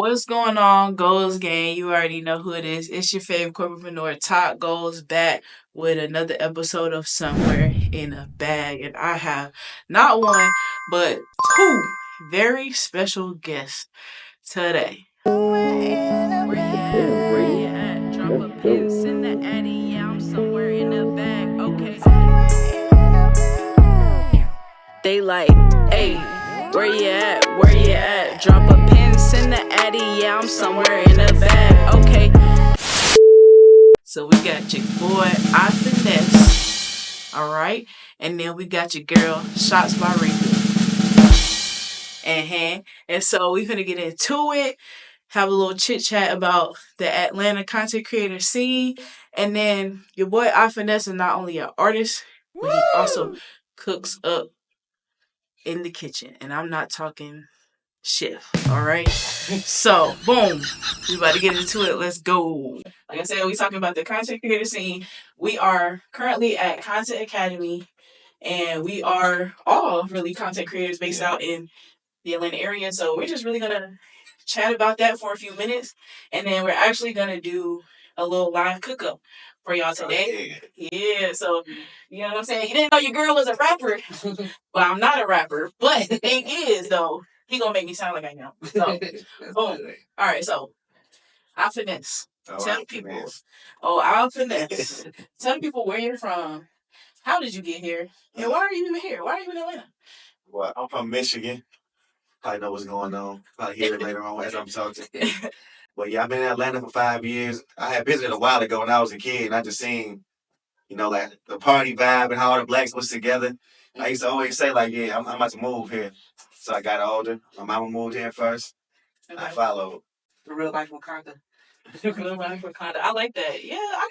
What's going on, Goals Gang? You already know who it is. It's your favorite corporatepreneur, Tat Goalz, back with another episode of Somewhere in a Bag. And I have not one, but two very special guests today. Where you at? Where you at? Drop a pin, send the addy. Yeah, I'm somewhere in a bag. Okay. They like, hey, where you at? Where you at? Drop a pin, send the addy. Yeah, I'm somewhere in a bag. Okay. So we got your boy, I Finesse. Alright? And then we got your girl, Shots by Rika. And so we finna get into it. Have a little chit chat about the Atlanta content creator scene. And then your boy, I Finesse, is not only an artist, but he also cooks up in the kitchen. And I'm not talking chef, alright? So, boom. We about to get into it. Let's go. Like I said, we talking about the content creator scene. We are currently at Content Academy, and we are all really content creators based out in the Atlanta area. So we're just really gonna chat about that for a few minutes, and then we're actually gonna do a little live cook up for y'all today. Yeah, so you know what I'm saying? You didn't know your girl was a rapper. Well, I'm not a rapper, but the thing is though, he gonna make me sound like I am. So boom. Alright, so I'll finesse. Tell people. I'll finesse. Tell people where you're from. How did you get here? And why are you even here? Why are you in Atlanta? Well, I'm from Michigan. Probably know what's going on. Probably hear it later on as I'm talking. But yeah, I've been in Atlanta for 5 years. I had visited a while ago when I was a kid, and I just seen, like the party vibe and how all the blacks was together. I used to always say, like, yeah, I'm about to move here. So I got older. My mama moved here first. Okay. I followed. The real life Wakanda. Real life Wakanda. I like that. Yeah, I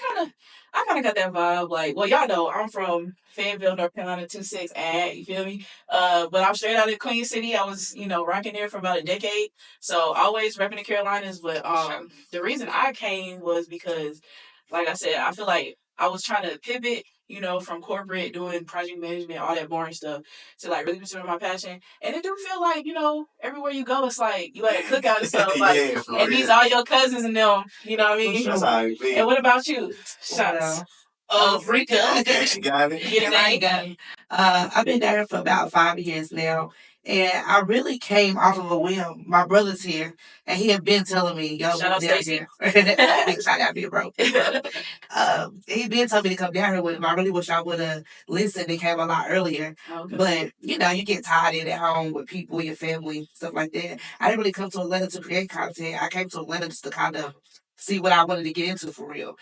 kind of got that vibe. Like, well, y'all know I'm from Fayetteville, North Carolina, 26, and you feel me? But I'm straight out of Queen City. I was, rocking there for about a decade. So always repping the Carolinas. But the reason I came was because, like I said, I feel like I was trying to pivot, from corporate, doing project management, all that boring stuff, to like really pursuing my passion. And it do feel like, everywhere you go, it's like you at a cookout and stuff. Like, yeah, and these all your cousins and them, you know what I mean? That's how it be. And what about you? Shots. Rika. She got it. Yes, I got it. I've been there for about 5 years now. And I really came off of a whim. My brother's here, and he had been telling me, "Yo, Shout out down Stacy. here." Big shout out, big bro. He been telling me to come down here with him. I really wish I would have listened and came a lot earlier. Okay. But you get tired in at home with people, your family, stuff like that. I didn't really come to Atlanta to create content. I came to Atlanta just to kind of see what I wanted to get into for real.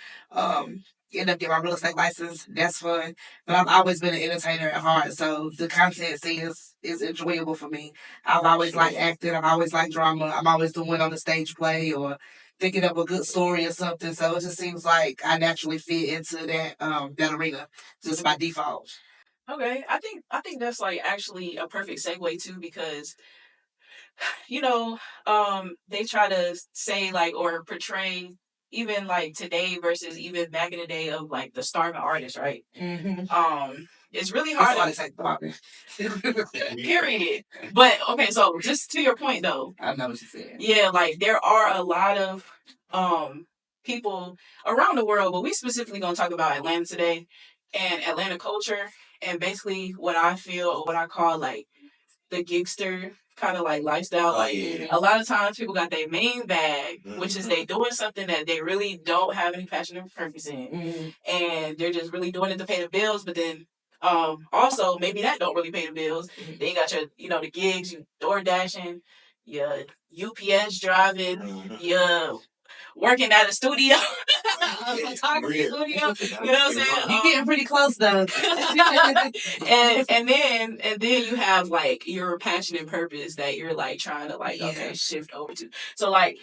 End up getting my real estate license. That's fun. But I've always been an entertainer at heart, so the content scene is enjoyable for me. I've always liked acting. I've always liked drama. I'm always doing on the stage play or thinking of a good story or something. So it just seems like I naturally fit into that arena just by default. Okay, I think that's like actually a perfect segue too, because they try to say like or portray even like today versus even back in the day of like the starving artist, right? Mm-hmm. It's really hard to period. But okay, so just to your point though, I know what you said. yeah, like there are a lot of people around the world, but we specifically gonna talk about Atlanta today and Atlanta culture and basically what I feel or what I call like the gangster kind of like lifestyle. Like a lot of times people got their main bag, which is they doing something that they really don't have any passion or purpose in, and they're just really doing it to pay the bills. But then also maybe that don't really pay the bills. Then you got your the gigs, you door dashing, your UPS driving, your working at a studio, photography studio. You know what I'm saying? You're getting pretty close though. and then you have like your passion and purpose that you're like trying to like okay shift over to. So like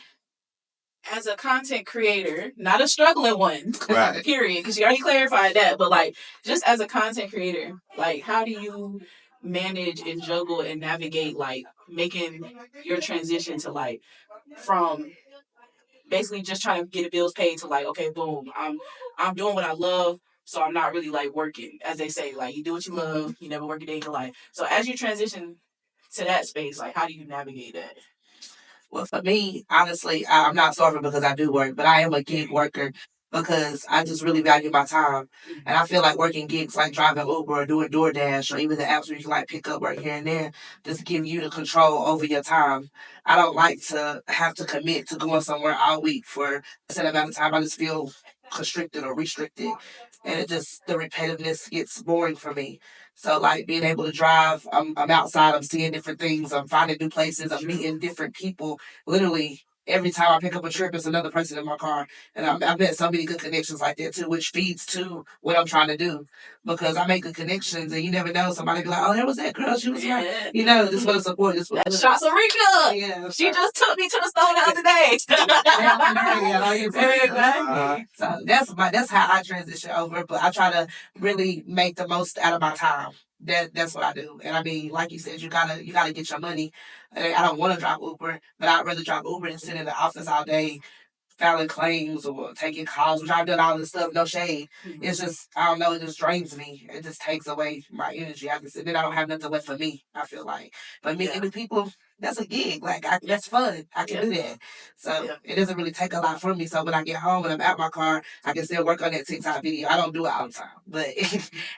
as a content creator, not a struggling one, Right. period, because you already clarified that, but like just as a content creator, like how do you manage and juggle and navigate like making your transition to like from basically just trying to get the bills paid to like, okay, boom, I'm doing what I love, so I'm not really like working, as they say, like you do what you love, you never work a day in your life. So as you transition to that space, like how do you navigate that? Well, for me, honestly, I'm not starving because I do work, but I am a gig worker because I just really value my time. And I feel like working gigs like driving Uber or doing DoorDash or even the apps where you can like pick up work here and there just give you the control over your time. I don't like to have to commit to going somewhere all week for a set amount of time. I just feel constricted or restricted. And it just, the repetitiveness gets boring for me. So like being able to drive, I'm outside, I'm seeing different things, I'm finding new places, I'm meeting different people. Literally every time I pick up a trip, it's another person in my car, and I've met so many good connections like that too, which feeds to what I'm trying to do because I make good connections, and you never know somebody be like, oh, there was that girl, she was right, you know, this was support, this was Shots of Rika. yeah, She just took me to the store the other day. So that's how I transition over, but I try to really make the most out of my time. That's what I do. And I mean, like you said, you gotta get your money. I don't want to drive Uber, but I'd rather drive Uber than sit in the office all day filing claims or taking calls, which I've done all this stuff, no shade. It's just, I don't know, it just drains me. It just takes away my energy. I just, then I don't have nothing left for me, I feel like. But meeting new people, that's a gig. Like, that's fun. I can do that. So it doesn't really take a lot from me. So when I get home and I'm at my car, I can still work on that TikTok video. I don't do it all the time, but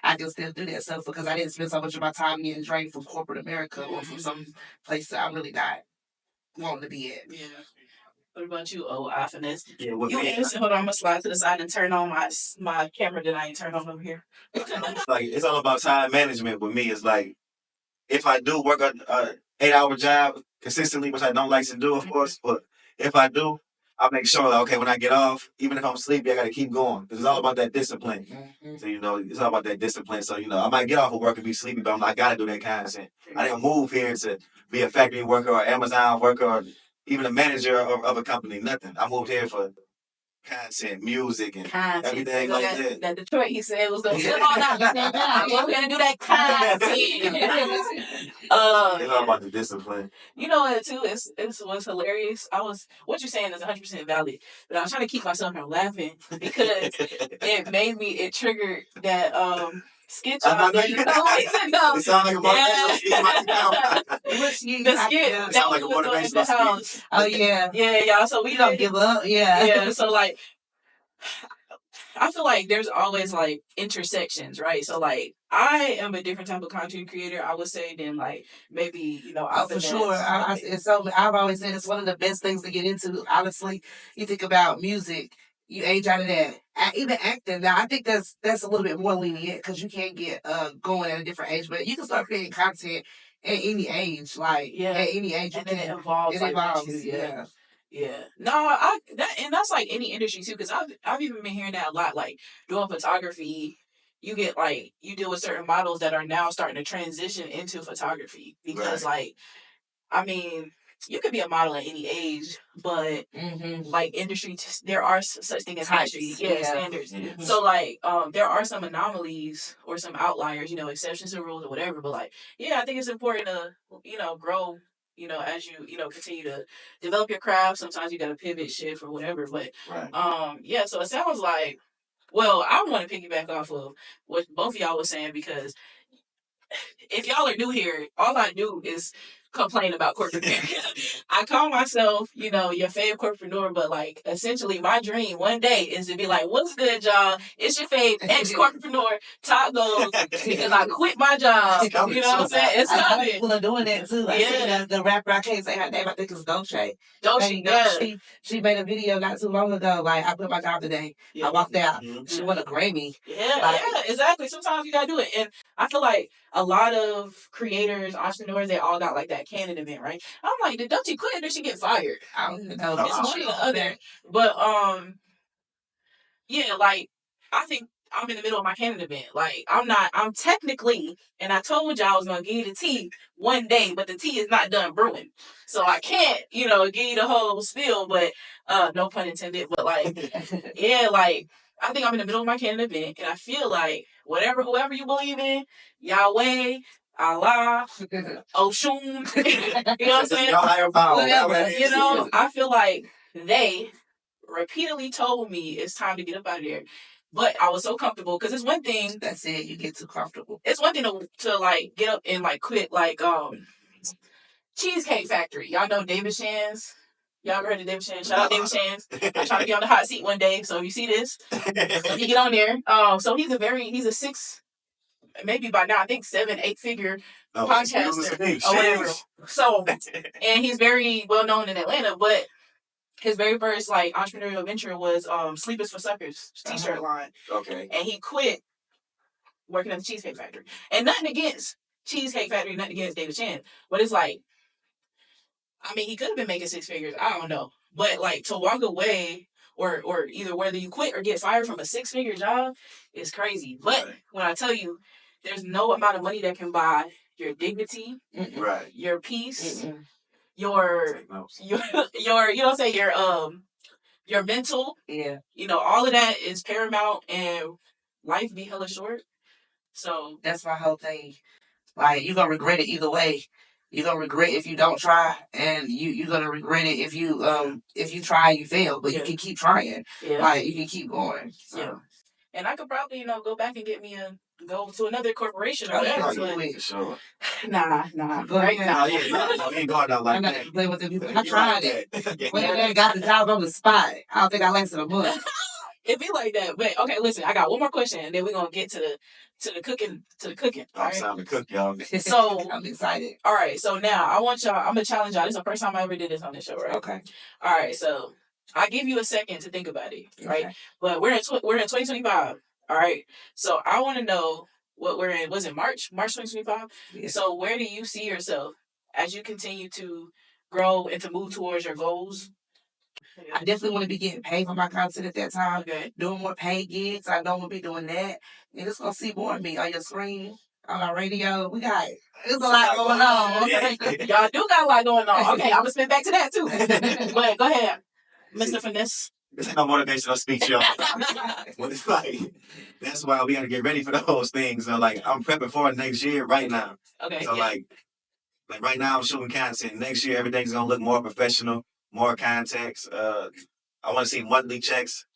I can still do that stuff because I didn't spend so much of my time getting drained from corporate America or from some place that I'm really not wanting to be at. Yeah. What about you, old Optimus? Yeah, with You me, answer. Hold on, I'm gonna slide to the side and turn on my camera that I ain't turned on over here. like it's all about time management with me. It's like if I do work an 8-hour job consistently, which I don't like to do, of course, but if I do, I make sure that, okay, when I get off, even if I'm sleepy, I got to keep going. Because it's all about that discipline. So, it's all about that discipline. So, I might get off of work and be sleepy, but I got to do that content. I didn't move here to be a factory worker or Amazon worker or even a manager of a company, nothing. I moved here for content, music, and everything like that. That Detroit, he said, was going to sit on that. I'm going to do that content. It's all about the discipline. You know what, too? It's what's hilarious. What you're saying is 100% valid, but I was trying to keep myself from laughing because it triggered that sketch I made a couple weeks ago. It sounds like a motivational skit. The skit that like was doing in the house. Oh yeah, y'all. So we don't give up. Yeah. So like, I feel like there's always like intersections, right? So like, I am a different type of content creator, I would say, than like maybe for sure. I've always said it's one of the best things to get into. Honestly, you think about music, you age out of that. Even acting now, I think that's a little bit more lenient because you can't get going at a different age, but you can start creating content at any age. Like at any age, and then it evolves. Yeah. No, that's like any industry too, because I've even been hearing that a lot. Like doing photography, you get like you deal with certain models that are now starting to transition into photography because like, I mean, you could be a model at any age, but like industry, there are such thing as industry, standards. So like, there are some anomalies or some outliers, exceptions to rules or whatever. But like, I think it's important to grow. As you continue to develop your craft. Sometimes you got to pivot, shift, or whatever. But so it sounds like. Well, I want to piggyback off of what both of y'all was saying because if y'all are new here, all I do is complain about corporate America. I call myself, your fave corporatepreneur, but like essentially my dream one day is to be like, what's good, y'all? It's your fave ex-corporatepreneur, Tat Goalz, because I quit my job. You know what I'm saying? It's coming. People are doing that too. I see the rapper, I can't say her name, I think it's Dolce. She made a video not too long ago, like, I quit my job today. I walked out. She won a Grammy. Yeah, exactly. Sometimes you gotta do it. And I feel like a lot of creators, entrepreneurs, they all got like that canon event, right? I'm like, did Dutchie quit or did she get fired? I don't even know. It's one or the other. But like I think I'm in the middle of my canon event. Like I'm technically, and I told y'all I was gonna give you the tea one day, but the tea is not done brewing. So I can't, give you the whole spiel, but no pun intended, but like like I think I'm in the middle of my canon event, and I feel like whoever you believe in, Yahweh, Allah, Oshun, you know what I'm saying? Your higher power. I feel like they repeatedly told me it's time to get up out of there. But I was so comfortable because it's one thing. That's it. You get too comfortable. It's one thing to like get up and like quit like Cheesecake Factory. Y'all know David Shands? Y'all ever heard of David Shan? Shout out David Shan. I'm trying to be on the hot seat one day, so if you see this, let me get on there. So he's a six, maybe by now I think 7, 8 figure podcaster or whatever. So, and he's very well known in Atlanta, but his very first like entrepreneurial venture was Sleepers for Suckers t-shirt line. Okay. And he quit working at the Cheesecake Factory. And nothing against Cheesecake Factory, nothing against David Chan, but it's like, I mean, he could have been making 6 figures. I don't know. But like to walk away or either whether you quit or get fired from a 6-figure job is crazy. But when I tell you, there's no amount of money that can buy your dignity, right, your peace, your you know what I'm saying, your mental, you know, all of that is paramount, and life be hella short. So that's my whole thing. Like, you're gonna regret it either way. You're gonna regret if you don't try, and you're gonna regret it if you try and you fail. But you can keep trying. Like, you can keep going. So. Yeah. And I could probably, you know, go back and go to another corporation or whatever. But sure. Nah. Right now. No, we ain't going out like that. Play with them. I tried it. When I got the job on the spot, I don't think I lasted a month. It be like that. But okay, listen, I got one more question, and then we're gonna get to the cooking. I'm sound to cook, y'all. So I'm excited. All right, so now I'm gonna challenge y'all. This is the first time I ever did this on this show, right? Okay. All right, so I give you a second to think about it, right? Okay. But we're in 2025. All right, so I want to know what we're in. Was it March 2025? Yeah. So where do you see yourself as you continue to grow and to move towards your goals? I definitely want to be getting paid for my content at that time. Okay. Doing more paid gigs. I know I'm going to be doing that. And it's going to see more of me on your screen, on our radio. There's a lot going on. Y'all do got a lot going on. Okay, I'm going to spin back to that too. But go ahead, Mr. Finesse. This ain't no motivational speech, y'all. Well, it's like, that's why we got to get ready for those things. So, like, I'm prepping for it next year right now. Okay. So, like right now I'm shooting content. Next year, everything's going to look more professional. More contacts. I want to see monthly checks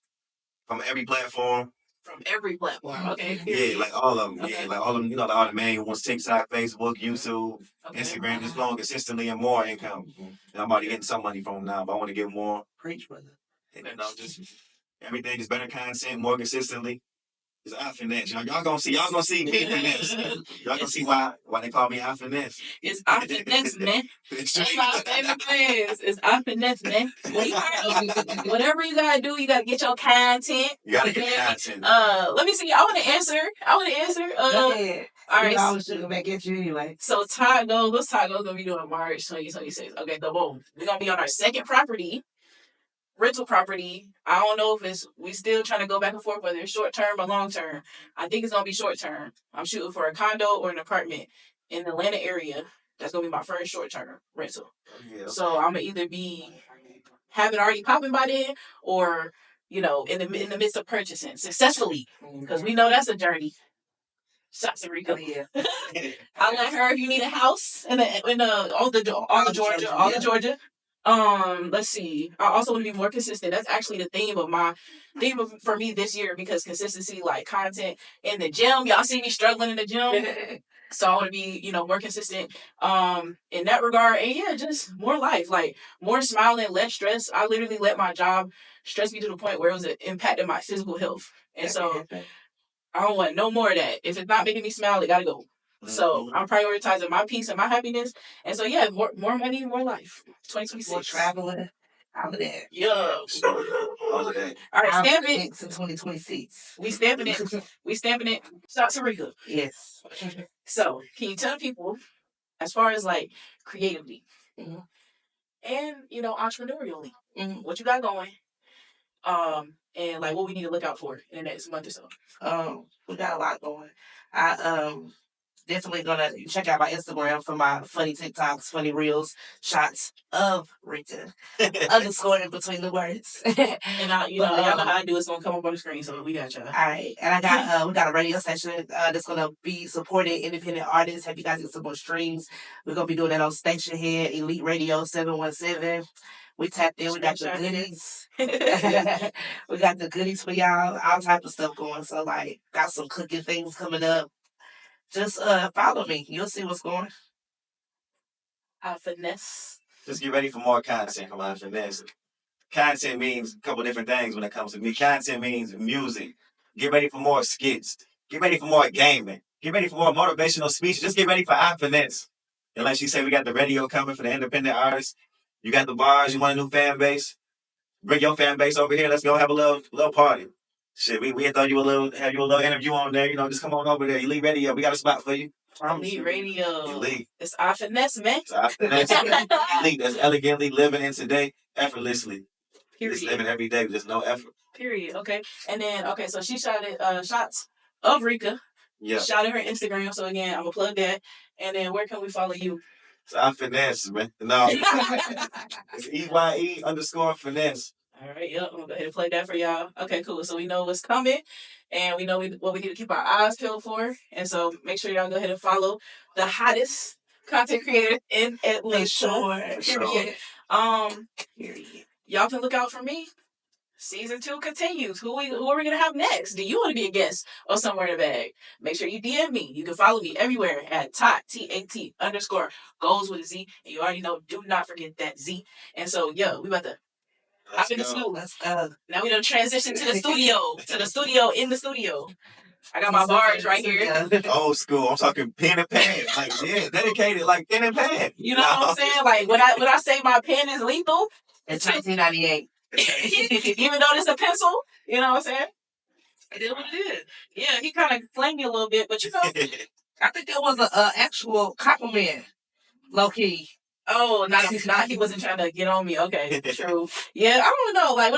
from every platform. From every platform, okay. Yeah, like all of them. Okay. Yeah, like all of them. You know, like all the main ones: TikTok, Facebook, YouTube, Instagram. Just flowing consistently and more income. And I'm already getting some money from them now, but I want to get more. Preach, brother. And just everything is better content, more consistently. It's I finesse. Y'all gonna see me finesse. Y'all gonna see why they call me I finesse. It's I finesse, man. That's my favorite phrase. It's I finesse, man. Whatever you gotta do, you gotta get your content. You gotta get content. Let me see. I wanna answer. Go ahead. All right. I was shooting back at you anyway. So Tat Goalz, what's Tat Goalz gonna be doing March 2026? Okay, so boom. We're gonna be on our second property. Rental property. I don't know if we still trying to go back and forth whether it's short term or long term. I think it's gonna be short term. I'm shooting for a condo or an apartment in the Atlanta area. That's gonna be my first short term rental. Yeah. So I'm gonna either be having already popping by then, or in the midst of purchasing successfully, because we know that's a journey. Shots of Rico. Yeah. I'll let her if you need a house in all the Georgia. Let's see. I also want to be more consistent. That's actually the theme for me this year, because consistency, like content in the gym. Y'all see me struggling in the gym. So I want to be, more consistent in that regard. And yeah, just more life, like more smiling, less stress. I literally let my job stress me to the point where it was impacting my physical health. And so I don't want no more of that. If it's not making me smile, it gotta go. So I'm prioritizing my peace and my happiness. And so yeah, more money, more life. 2026. More traveling. All of that. Yeah. All of that. All right, stamp it. In 2026. We stamping it. Shout to Rika. Yes. So can you tell people, as far as like creatively and entrepreneurially, what you got going? And like what we need to look out for in the next month or so. We got a lot going. I definitely gonna check out my Instagram for my funny TikToks, funny reels, shots of Rika underscore in between the words. And y'all know how I do. It's gonna come up on the screen, so we got y'all. All right, and I got we got a radio station that's gonna be supporting independent artists. Have you guys get some more streams? We're gonna be doing that on Station Head Elite Radio 717. We tapped in. We got the goodies. We got the goodies for y'all. All type of stuff going. So like, got some cooking things coming up. Just follow me. You'll see what's going. Finesse. Just get ready for more content from our finesse. Content means a couple different things when it comes to me. Content means music. Get ready for more skits. Get ready for more gaming. Get ready for more motivational speeches. Just get ready for our finesse. And like she said, we got the radio coming for the independent artists. You got the bars. You want a new fan base? Bring your fan base over here. Let's go have a little party. Shit, we thought you have you a little interview on there. Just come on over there. Elite Radio. We got a spot for you. Elite Radio. Elite. It's our finesse, man. It's our finesse. Elite. That's elegantly living in today effortlessly. Period. Just living every day with just no effort. Period. Okay. And then so she shot it shots of Rika. Yeah. Shot at her Instagram. So again, I'm gonna plug that. And then where can we follow you? It's our finesse, man. No. It's EYE_finesse. All right, yep. I'm gonna go ahead and play that for y'all. Okay, cool. So we know what's coming, and we know what we need to keep our eyes peeled for. And so make sure y'all go ahead and follow the hottest content creator in Atlanta. For sure. Period. Y'all can look out for me. Season 2 continues. Who are we gonna have next? Do you want to be a guest or somewhere in the bag? Make sure you DM me. You can follow me everywhere at Tat _Goalz with a Z. And you already know, do not forget that Z. And so, we about to hop in the studio. Let's go. Now we done transition to the studio. In the studio. I got my bars right here. Old school. I'm talking pen and pad. Like, dedicated like pen and pad. You know what I'm saying? Like when I say my pen is lethal, it's 1998. Even though it's a pencil, you know what I'm saying? It is what it is. Yeah, he kind of flamed me a little bit, but I think that was an actual compliment, low key. Oh, not he wasn't trying to get on me. Okay, true. Yeah, I don't know. Like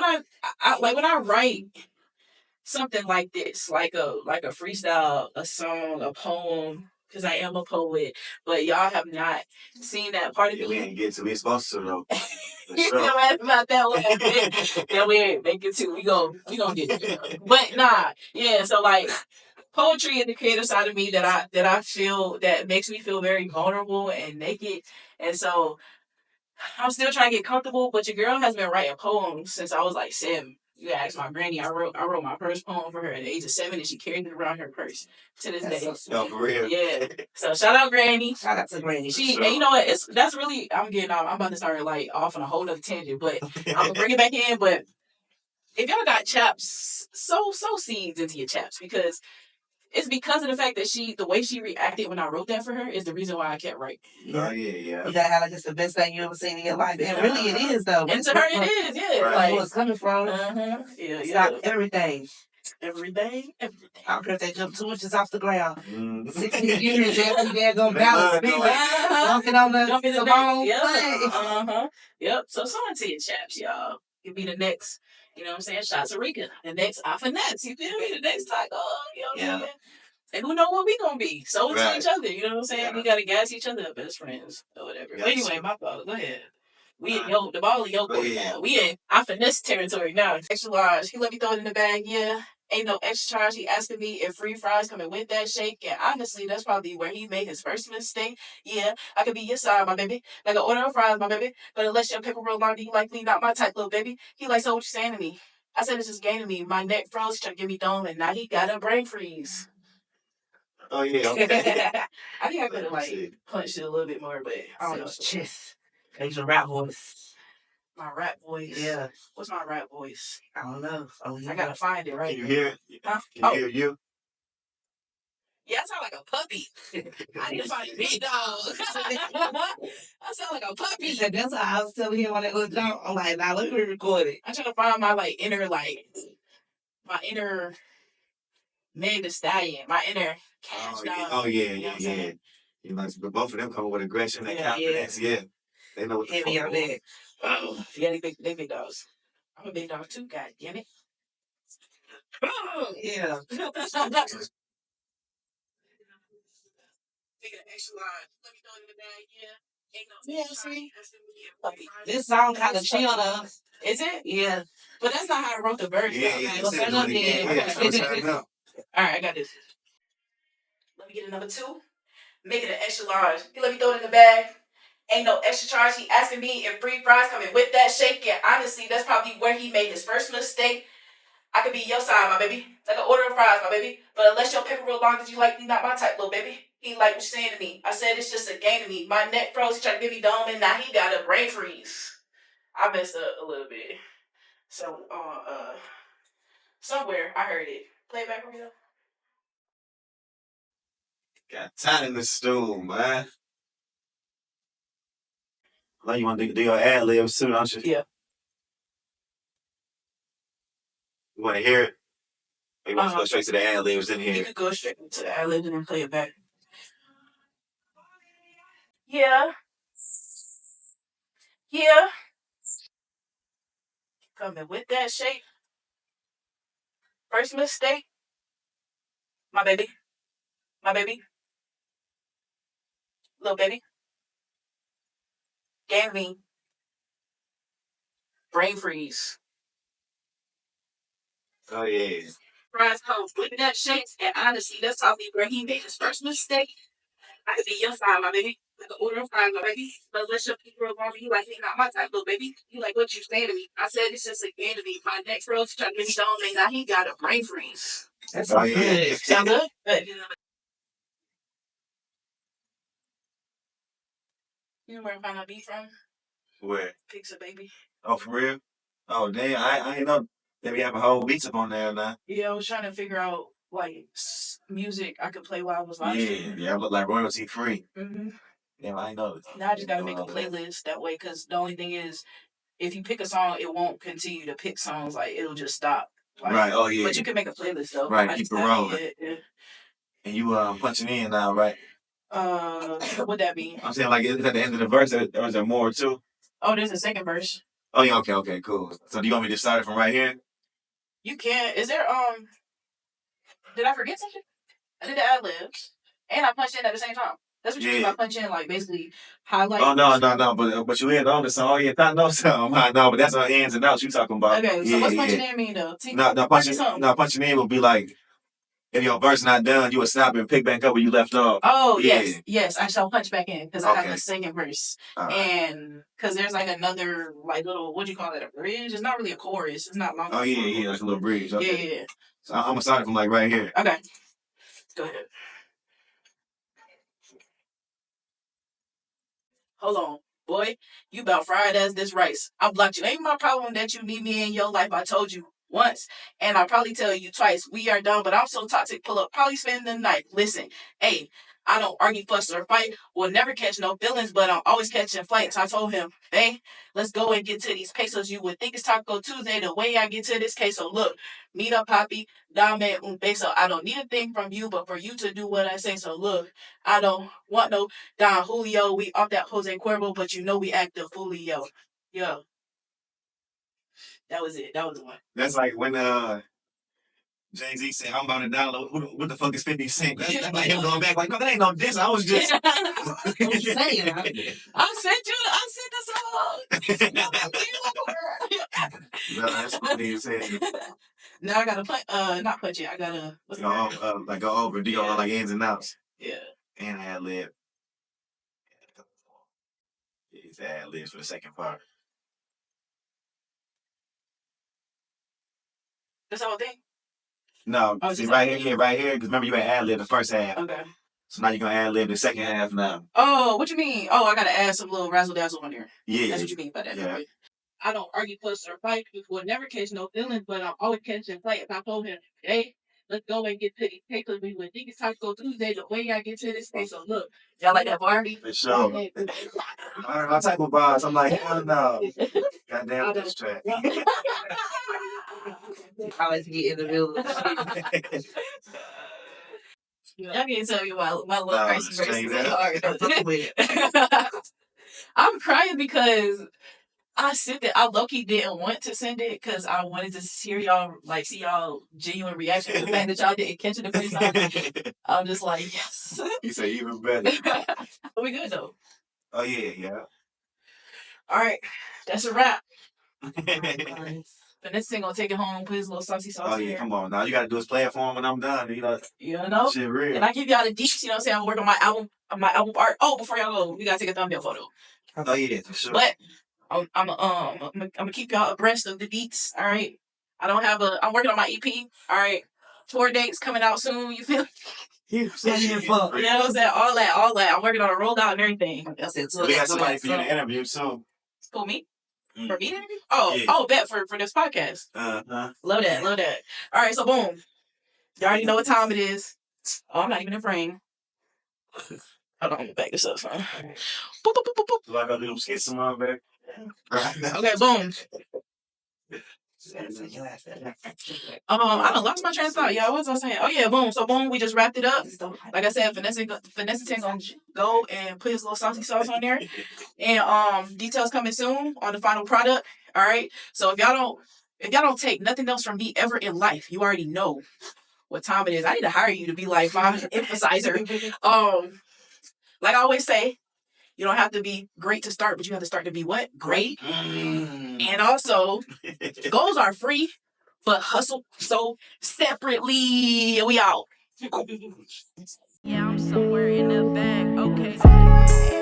when I write something like this, like a freestyle, a song, a poem, because I am a poet, but y'all have not seen that part of me. We ain't get to. We supposed to though. You know about that little bit. Yeah, we ain't make it to. We gonna get there. But nah, yeah. So like, poetry is the creative side of me that I feel that makes me feel very vulnerable and naked, and so I'm still trying to get comfortable. But your girl has been writing poems since I was like 7. You gotta ask my granny. I wrote my first poem for her at the age of 7, and she carried it around her purse to this day. So for real. Yeah. So shout out Granny. Shout out to Granny. And you know what? That's really I'm about to start like off on a whole other tangent, but I'm gonna bring it back in. But if y'all got chaps, sow seeds into your chaps because it's because of the fact that the way she reacted when I wrote that for her is the reason why I kept writing. Yeah. Oh, yeah. You gotta have like it's the best thing you ever seen in your life. And really it is though. And to her it is, yeah. Right. Like where it's coming from. Yeah. Stop everything. Everything. I don't care if they jump 2 inches off the ground. 60 Mm. years, they're gonna balance me. Walking on the bone. Yep. So someone to your chaps, y'all. Could be the next, you know what I'm saying? Shots of Rika. The next finesse. You feel me? The next taco. You know what I'm saying? And who know what we gonna be? So to each other. You know what I'm saying? Yeah. We gotta gas each other up as friends or whatever. But anyway, my fault. Go ahead. We in the ball in your court now. We in our finesse territory now. Extra large. He let me throw it in the bag. Yeah. Ain't no extra charge. He asking me if free fries coming with that shake. And honestly, that's probably where he made his first mistake. Yeah, I could be your side, my baby. Like an order of fries, my baby. But unless your paper roll long, you like me, not my type, little baby. He like, so what you saying to me? I said it's just gaining me. My neck froze, trying to give me dome, and now he got a brain freeze. Oh yeah, okay. I think I could have punched it a little bit more, but I don't know. Chest. It's your rap voice. My rap voice. Yeah. What's my rap voice? I don't know. I gotta find it right. Can you hear it? Huh? Can you hear you? Yeah, I sound like a puppy. I need to find a big dog. I sound like a puppy. That's how I was telling him on that little jump. I'm like, nah, let me record it. I'm trying to find my inner Meg Thee Stallion, my inner cash dog. Oh yeah. You know, but both of them come with aggression and confidence. Yeah. They know what the heavy fuck on that. Oh, yeah, they big dogs. I'm a big dog too, god damn it. Yeah. Take an extra large. Let me throw it in the bag, yeah. Ain't no puppy. This song kind of chill though. Is it? Yeah. But that's not how I wrote the verse. Yeah. All right, I got this. Let me get a number 2. Make it an extra large. He let me throw it in the bag. Ain't no extra charge. He asking me if free fries coming with that shake. And honestly, that's probably where he made his first mistake. I could be your side, my baby. Like an order of fries, my baby. But unless your paper real long, did you like me? Not my type, little baby. He like was saying to me. I said it's just a game to me. My neck froze. He tried to give me dome, and now he got a brain freeze. I messed up a little bit. So somewhere I heard it. Play it back for me though. Got Tat in the stool, man. Like you want to do your ad libs too, don't you? Yeah. You want to hear it? Or you want to go straight to the ad libs in here? You could go straight to the ad libs and then play it back. Yeah. Yeah. Coming with that shape. First mistake. My baby. My baby. Little baby. Gave me brain freeze. Oh, yeah. Fries comes with that shape, and honestly, that's how he made his first mistake. I could be your side, my baby. Like an order of fries, my baby. But let's your people on me. You like, hey, not my type, little baby. You like what you saying to me? I said it's just a game to me. My next bros trying to get me down, and now he got a brain freeze. That's so good. Sound good? Good. You know where I found my beat from? Where? Pizza Baby. Oh, for real? Oh, damn. I ain't know that we have a whole beats up on there now. Yeah, I was trying to figure out, like, music I could play while I was live streaming. Yeah, I look like royalty free. Mm-hmm. Damn, I ain't know this. Now I just got to make a playlist that way, because the only thing is, if you pick a song, it won't continue to pick songs. Like, it'll just stop. Like, right, oh, yeah. But you can make a playlist, though. Right, keep it rolling. Yeah. And you punching in now, right? What that mean? I'm saying, like, is at the end of the verse, or is there more, too? Oh, there's a second verse. Oh, yeah, okay, cool. So do you want me to start it from right here? You can. Is there, did I forget something? I did the ad-libs, and I punched in at the same time. That's what you mean by punch in, like, basically highlight. Oh, no, but you had on the song. Oh, yeah, I know something. I know, but that's our ins and outs you talking about. Okay, so what's punching in mean, though? Punching in would be like, if your verse not done, you would stop and pick back up where you left off. Oh, yeah. yes, I shall punch back in, because I have a second verse. Right. And, because there's, like, another, like, little, what do you call it, a bridge? It's not really a chorus. It's not long. Oh, yeah, like a little bridge. Okay. Yeah. So I'm going to start it from, like, right here. Okay. Go ahead. Hold on. Boy, you about fried as this rice. I blocked you. Ain't my problem that you need me in your life. I told you once, and I'll probably tell you twice. We are done, but I'm so toxic. Pull up, probably spend the night. Listen, hey, I don't argue, fuss, or fight. Will never catch no feelings, but I'm always catching flights. I told him, hey, let's go and get to these pesos. You would think it's Taco Tuesday the way I get to this case. So look, meet up, Poppy, dame un beso. I don't need a thing from you, but for you to do what I say. So look, I don't want no Don Julio. We off that Jose Cuervo, but you know we act the Julio. Yo. That was it. That was the one. That's like when Jay-Z said, I'm about to download, what the fuck is 50 Cent? That's like him going back, like, no, that ain't no diss. I was just... I'm saying, I sent the song. No, that's what he said. Now I gotta punch, not punch it. I gotta... go over, do your like ins and outs. Yeah. And ad lib. It's ad libs for the second part. That's the whole thing? No, see right here, because remember you had ad lib the first half. Okay. So now you're gonna ad lib the second half now. Oh, what you mean? Oh, I gotta add some little razzle dazzle on there. Yeah. That's what you mean by that. Yeah. I don't argue, fuss, or fight. People will never catch no feelings, but I'm always catching fight. If I told him, hey, let's go and get to these papers. We would think it's Taco Tuesday the way I get to this day. So look, y'all like that bar? For sure. My type of bars. I'm like, hell no. Goddamn this track. I always get in the middle of shit. Y'all can't tell me my little crazy verses is hard. I'm crying because I sent it. I low-key didn't want to send it because I wanted to hear y'all, like, see y'all genuine reaction to the fact that y'all didn't catch it the first time. I'm just like, yes. You say even better. But we good, though. Oh, yeah. All right. That's a wrap. The next thing gonna take it home, put his little saucy sauce in. Oh, yeah, come on. Now, you gotta do is play it for him when I'm done. You know? Shit real. And I give y'all the deets, you know what I'm saying? I'm working on my album art. Oh, before y'all go, we gotta take a thumbnail photo. Oh, yeah, for sure. But I'm gonna keep y'all abreast of the beats. All right. I'm working on my EP. All right. Tour dates coming out soon. You feel? You know what I'm saying? All that. I'm working on a rollout and everything. That's it. We got somebody for you to interview too. Who, me? Mm. For me to interview? Oh, Yeah. bet for this podcast. Love that. All right, so boom. You already know what time it is. Oh, I'm not even in frame. Hold on, let me back this up, son. Boop, boop, boop, boop, boop. So I got little skits some on back. Okay, boom. I done lost my train of thought, y'all. What was I saying? Oh yeah, boom. So boom, we just wrapped it up. Like I said, Finesse gonna go and put his little saucy sauce on there. And details coming soon on the final product. All right. So if y'all don't take nothing else from me ever in life, you already know what time it is. I need to hire you to be like my emphasizer. Like I always say, you don't have to be great to start, but you have to start to be what? Great. And also, goals are free, but hustle so separately. We out. Yeah, I'm somewhere in the bag. Okay.